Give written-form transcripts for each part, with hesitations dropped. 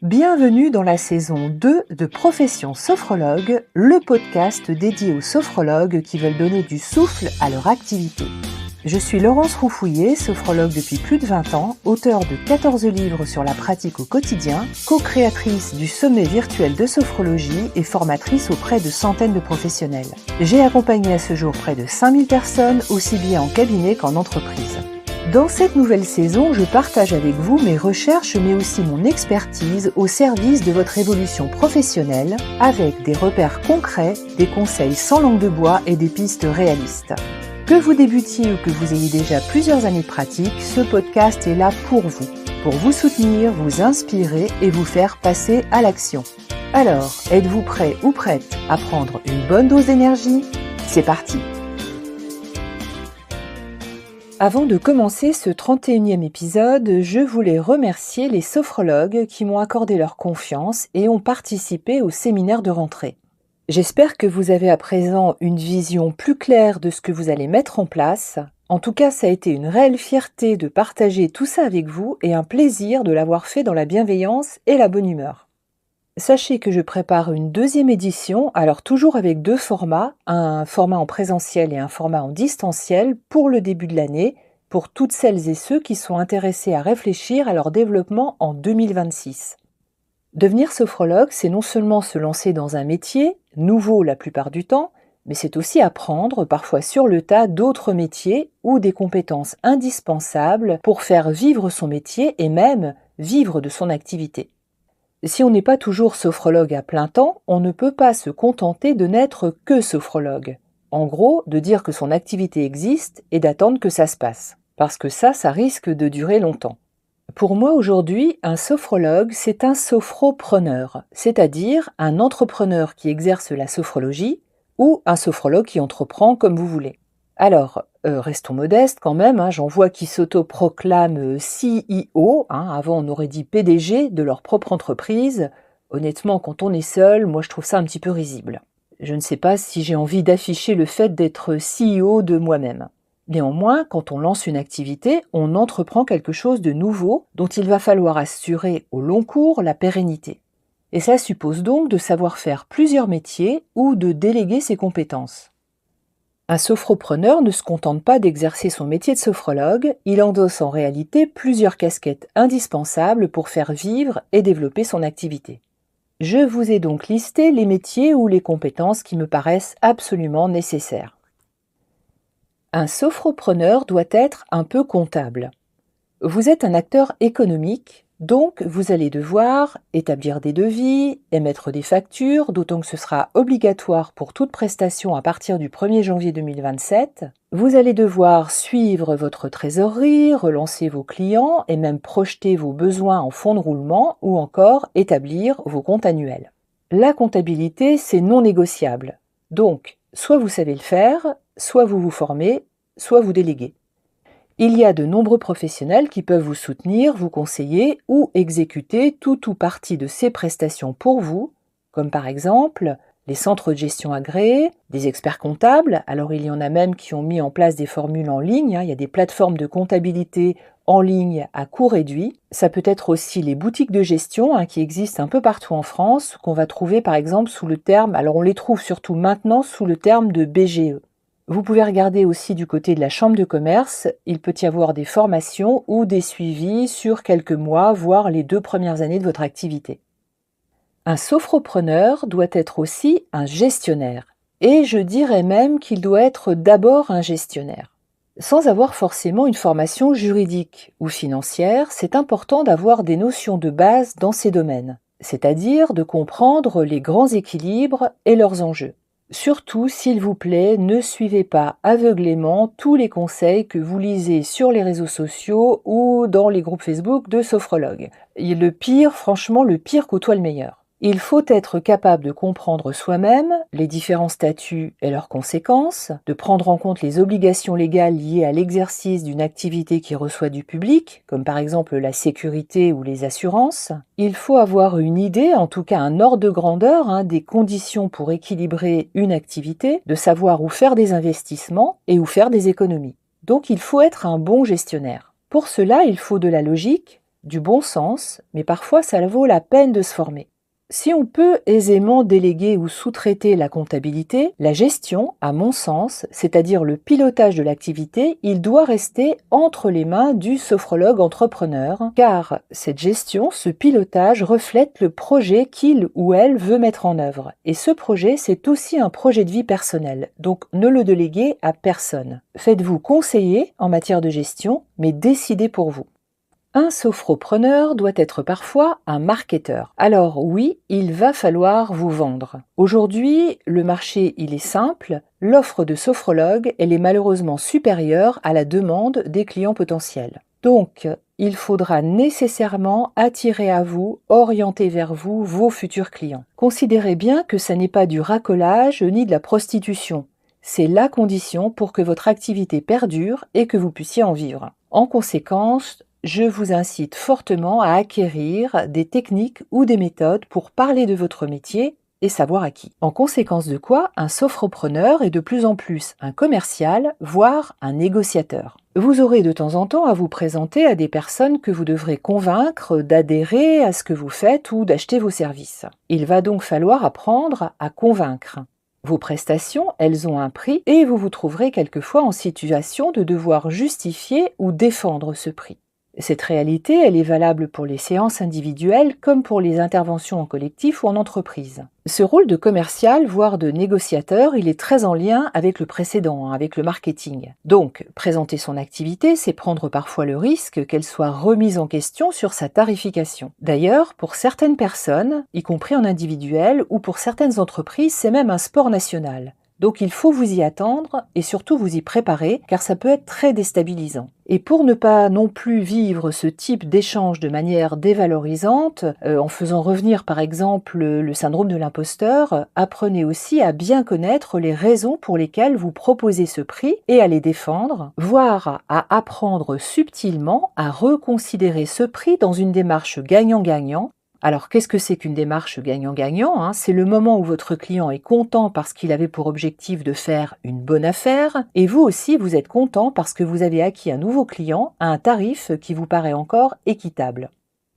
Bienvenue dans la saison 2 de Profession Sophrologue, le podcast dédié aux sophrologues qui veulent donner du souffle à leur activité. Je suis Laurence Roufouillet, sophrologue depuis plus de 20 ans, auteure de 14 livres sur la pratique au quotidien, co-créatrice du sommet virtuel de sophrologie et formatrice auprès de centaines de professionnels. J'ai accompagné à ce jour près de 5000 personnes, aussi bien en cabinet qu'en entreprise. Dans cette nouvelle saison, je partage avec vous mes recherches mais aussi mon expertise au service de votre évolution professionnelle avec des repères concrets, des conseils sans langue de bois et des pistes réalistes. Que vous débutiez ou que vous ayez déjà plusieurs années de pratique, ce podcast est là pour vous soutenir, vous inspirer et vous faire passer à l'action. Alors, êtes-vous prêt ou prête à prendre une bonne dose d'énergie ? C'est parti! Avant de commencer ce 31e épisode, je voulais remercier les sophrologues qui m'ont accordé leur confiance et ont participé au séminaire de rentrée. J'espère que vous avez à présent une vision plus claire de ce que vous allez mettre en place. En tout cas, ça a été une réelle fierté de partager tout ça avec vous et un plaisir de l'avoir fait dans la bienveillance et la bonne humeur. Sachez que je prépare une deuxième édition, alors toujours avec deux formats, un format en présentiel et un format en distanciel pour le début de l'année, pour toutes celles et ceux qui sont intéressés à réfléchir à leur développement en 2026. Devenir sophrologue, c'est non seulement se lancer dans un métier, nouveau la plupart du temps, mais c'est aussi apprendre, parfois sur le tas, d'autres métiers ou des compétences indispensables pour faire vivre son métier et même vivre de son activité. Si on n'est pas toujours sophrologue à plein temps, on ne peut pas se contenter de n'être que sophrologue. En gros, de dire que son activité existe et d'attendre que ça se passe. Parce que ça risque de durer longtemps. Pour moi aujourd'hui, un sophrologue, c'est un sophropreneur, c'est-à-dire un entrepreneur qui exerce la sophrologie ou un sophrologue qui entreprend comme vous voulez. Alors, restons modestes quand même, j'en vois qui s'autoproclament CEO, avant on aurait dit PDG de leur propre entreprise. Honnêtement, quand on est seul, moi je trouve ça un petit peu risible. Je ne sais pas si j'ai envie d'afficher le fait d'être CEO de moi-même. Néanmoins, quand on lance une activité, on entreprend quelque chose de nouveau dont il va falloir assurer au long cours la pérennité. Et ça suppose donc de savoir faire plusieurs métiers ou de déléguer ses compétences. Un sophropreneur ne se contente pas d'exercer son métier de sophrologue, il endosse en réalité plusieurs casquettes indispensables pour faire vivre et développer son activité. Je vous ai donc listé les métiers ou les compétences qui me paraissent absolument nécessaires. Un sophropreneur doit être un peu comptable. Vous êtes un acteur économique, donc vous allez devoir établir des devis, émettre des factures, d'autant que ce sera obligatoire pour toute prestation à partir du 1er janvier 2027. Vous allez devoir suivre votre trésorerie, relancer vos clients et même projeter vos besoins en fonds de roulement ou encore établir vos comptes annuels. La comptabilité, c'est non négociable. Donc, soit vous savez le faire, soit vous vous formez, soit vous déléguez. Il y a de nombreux professionnels qui peuvent vous soutenir, vous conseiller ou exécuter tout ou partie de ces prestations pour vous, comme par exemple les centres de gestion agréés, des experts comptables. Alors il y en a même qui ont mis en place des formules en ligne, il y a des plateformes de comptabilité en ligne à coût réduit. Ça peut être aussi les boutiques de gestion qui existent un peu partout en France, qu'on va trouver par exemple sous le terme, alors on les trouve surtout maintenant sous le terme de BGE. Vous pouvez regarder aussi du côté de la chambre de commerce, il peut y avoir des formations ou des suivis sur quelques mois, voire les 2 premières années de votre activité. Un sophropreneur doit être aussi un gestionnaire, et je dirais même qu'il doit être d'abord un gestionnaire. Sans avoir forcément une formation juridique ou financière, c'est important d'avoir des notions de base dans ces domaines, c'est-à-dire de comprendre les grands équilibres et leurs enjeux. Surtout, s'il vous plaît, ne suivez pas aveuglément tous les conseils que vous lisez sur les réseaux sociaux ou dans les groupes Facebook de sophrologues. Le pire côtoie le meilleur. Il faut être capable de comprendre soi-même les différents statuts et leurs conséquences, de prendre en compte les obligations légales liées à l'exercice d'une activité qui reçoit du public, comme par exemple la sécurité ou les assurances. Il faut avoir une idée, en tout cas un ordre de grandeur, des conditions pour équilibrer une activité, de savoir où faire des investissements et où faire des économies. Donc il faut être un bon gestionnaire. Pour cela, il faut de la logique, du bon sens, mais parfois ça vaut la peine de se former. Si on peut aisément déléguer ou sous-traiter la comptabilité, la gestion, à mon sens, c'est-à-dire le pilotage de l'activité, il doit rester entre les mains du sophrologue entrepreneur, car cette gestion, ce pilotage reflète le projet qu'il ou elle veut mettre en œuvre. Et ce projet, c'est aussi un projet de vie personnel, donc ne le déléguez à personne. Faites-vous conseiller en matière de gestion, mais décidez pour vous. Un sophropreneur doit être parfois un marketeur. Alors oui, il va falloir vous vendre. Aujourd'hui, le marché, il est simple. L'offre de sophrologue, elle est malheureusement supérieure à la demande des clients potentiels. Donc, il faudra nécessairement attirer à vous, orienter vers vous vos futurs clients. Considérez bien que ça n'est pas du racolage ni de la prostitution. C'est la condition pour que votre activité perdure et que vous puissiez en vivre. En conséquence, je vous incite fortement à acquérir des techniques ou des méthodes pour parler de votre métier et savoir à qui. En conséquence de quoi, un sophropreneur est de plus en plus un commercial, voire un négociateur. Vous aurez de temps en temps à vous présenter à des personnes que vous devrez convaincre d'adhérer à ce que vous faites ou d'acheter vos services. Il va donc falloir apprendre à convaincre. Vos prestations, elles ont un prix et vous vous trouverez quelquefois en situation de devoir justifier ou défendre ce prix. Cette réalité, elle est valable pour les séances individuelles comme pour les interventions en collectif ou en entreprise. Ce rôle de commercial, voire de négociateur, il est très en lien avec le précédent, avec le marketing. Donc, présenter son activité, c'est prendre parfois le risque qu'elle soit remise en question sur sa tarification. D'ailleurs, pour certaines personnes, y compris en individuel, ou pour certaines entreprises, c'est même un sport national. Donc il faut vous y attendre et surtout vous y préparer car ça peut être très déstabilisant. Et pour ne pas non plus vivre ce type d'échange de manière dévalorisante, en faisant revenir par exemple le syndrome de l'imposteur, apprenez aussi à bien connaître les raisons pour lesquelles vous proposez ce prix et à les défendre, voire à apprendre subtilement à reconsidérer ce prix dans une démarche gagnant-gagnant. Alors, qu'est-ce que c'est qu'une démarche gagnant-gagnant ? C'est le moment où votre client est content parce qu'il avait pour objectif de faire une bonne affaire, et vous aussi, vous êtes content parce que vous avez acquis un nouveau client à un tarif qui vous paraît encore équitable.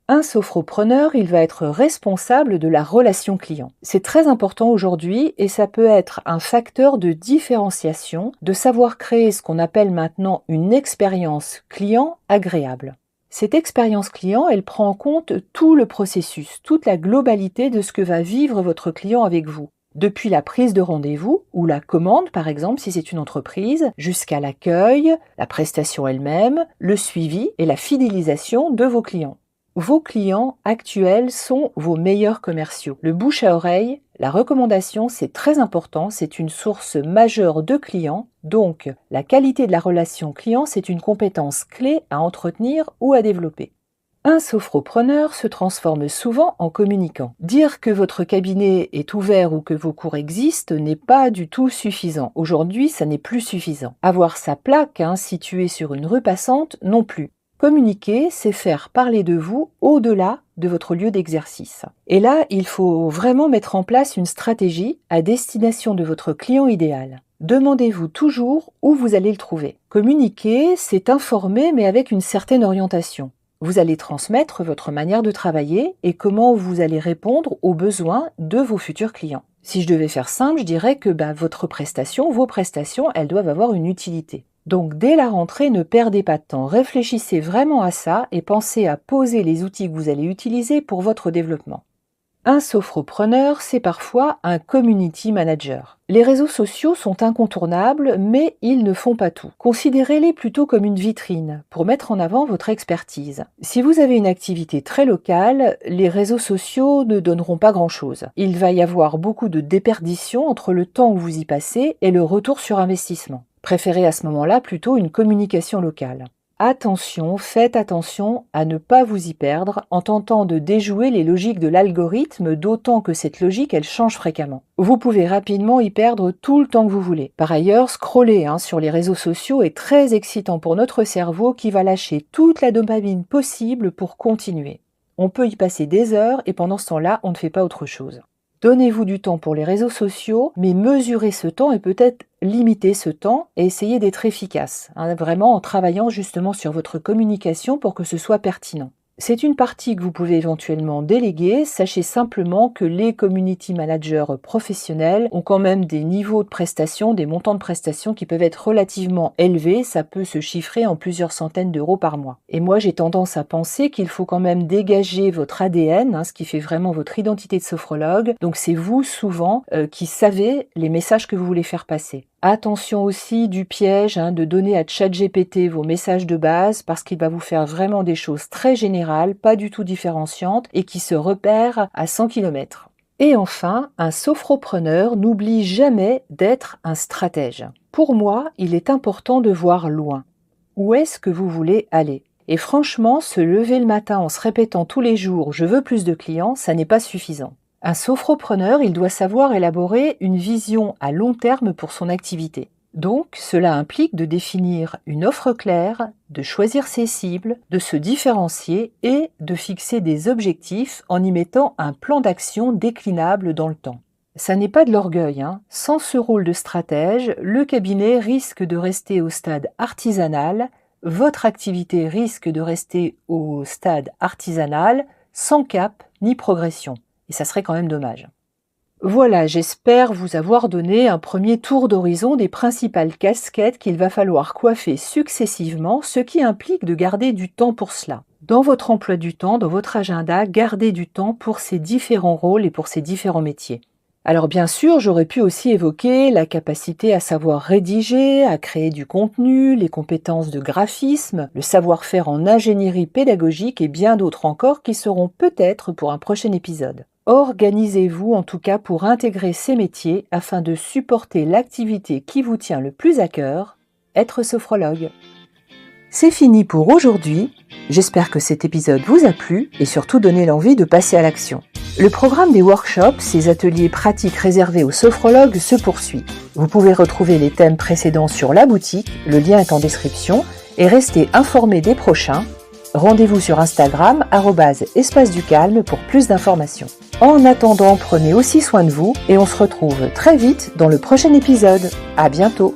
Un sophropreneur, il va être responsable de la relation client. C'est très important aujourd'hui et ça peut être un facteur de différenciation, de savoir créer ce qu'on appelle maintenant une expérience client agréable. Cette expérience client, elle prend en compte tout le processus, toute la globalité de ce que va vivre votre client avec vous. Depuis la prise de rendez-vous ou la commande, par exemple, si c'est une entreprise, jusqu'à l'accueil, la prestation elle-même, le suivi et la fidélisation de vos clients. Vos clients actuels sont vos meilleurs commerciaux. Le bouche à oreille, la recommandation, c'est très important, c'est une source majeure de clients. Donc, la qualité de la relation client, c'est une compétence clé à entretenir ou à développer. Un sophropreneur se transforme souvent en communicant. Dire que votre cabinet est ouvert ou que vos cours existent n'est pas du tout suffisant. Aujourd'hui, ça n'est plus suffisant. Avoir sa plaque située sur une rue passante non plus. Communiquer, c'est faire parler de vous au-delà de votre lieu d'exercice. Et là, il faut vraiment mettre en place une stratégie à destination de votre client idéal. Demandez-vous toujours où vous allez le trouver. Communiquer, c'est informer mais avec une certaine orientation. Vous allez transmettre votre manière de travailler et comment vous allez répondre aux besoins de vos futurs clients. Si je devais faire simple, je dirais que vos prestations, elles doivent avoir une utilité. Donc dès la rentrée, ne perdez pas de temps, réfléchissez vraiment à ça et pensez à poser les outils que vous allez utiliser pour votre développement. Un sophropreneur, c'est parfois un community manager. Les réseaux sociaux sont incontournables, mais ils ne font pas tout. Considérez-les plutôt comme une vitrine pour mettre en avant votre expertise. Si vous avez une activité très locale, les réseaux sociaux ne donneront pas grand-chose. Il va y avoir beaucoup de déperdition entre le temps où vous y passez et le retour sur investissement. Préférez à ce moment-là plutôt une communication locale. Attention, faites attention à ne pas vous y perdre en tentant de déjouer les logiques de l'algorithme, d'autant que cette logique, elle change fréquemment. Vous pouvez rapidement y perdre tout le temps que vous voulez. Par ailleurs, scroller sur les réseaux sociaux est très excitant pour notre cerveau qui va lâcher toute la dopamine possible pour continuer. On peut y passer des heures et pendant ce temps-là, on ne fait pas autre chose. Donnez-vous du temps pour les réseaux sociaux, mais mesurez ce temps et peut-être limitez ce temps et essayez d'être efficace, vraiment en travaillant justement sur votre communication pour que ce soit pertinent. C'est une partie que vous pouvez éventuellement déléguer. Sachez simplement que les community managers professionnels ont quand même des niveaux de prestation, des montants de prestation qui peuvent être relativement élevés. Ça peut se chiffrer en plusieurs centaines d'euros par mois. Et moi, j'ai tendance à penser qu'il faut quand même dégager votre ADN, ce qui fait vraiment votre identité de sophrologue. Donc c'est vous souvent qui savez les messages que vous voulez faire passer. Attention aussi du piège de donner à ChatGPT vos messages de base parce qu'il va vous faire vraiment des choses très générales, pas du tout différenciantes et qui se repèrent à 100 km. Et enfin, un sophropreneur n'oublie jamais d'être un stratège. Pour moi, il est important de voir loin. Où est-ce que vous voulez aller ? Et franchement, se lever le matin en se répétant tous les jours « je veux plus de clients », ça n'est pas suffisant. Un sophropreneur, il doit savoir élaborer une vision à long terme pour son activité. Donc, cela implique de définir une offre claire, de choisir ses cibles, de se différencier et de fixer des objectifs en y mettant un plan d'action déclinable dans le temps. Ça n'est pas de l'orgueil, Sans ce rôle de stratège, le cabinet risque de rester au stade artisanal, votre activité risque de rester au stade artisanal, sans cap ni progression. Et ça serait quand même dommage. Voilà, j'espère vous avoir donné un premier tour d'horizon des principales casquettes qu'il va falloir coiffer successivement, ce qui implique de garder du temps pour cela. Dans votre emploi du temps, dans votre agenda, gardez du temps pour ces différents rôles et pour ces différents métiers. Alors bien sûr, j'aurais pu aussi évoquer la capacité à savoir rédiger, à créer du contenu, les compétences de graphisme, le savoir-faire en ingénierie pédagogique et bien d'autres encore qui seront peut-être pour un prochain épisode. Organisez-vous en tout cas pour intégrer ces métiers afin de supporter l'activité qui vous tient le plus à cœur, être sophrologue. C'est fini pour aujourd'hui. J'espère que cet épisode vous a plu et surtout donné l'envie de passer à l'action. Le programme des workshops, ces ateliers pratiques réservés aux sophrologues, se poursuit. Vous pouvez retrouver les thèmes précédents sur la boutique, le lien est en description, et rester informé des prochains. Rendez-vous sur Instagram, @espace du calme pour plus d'informations. En attendant, prenez aussi soin de vous et on se retrouve très vite dans le prochain épisode. À bientôt!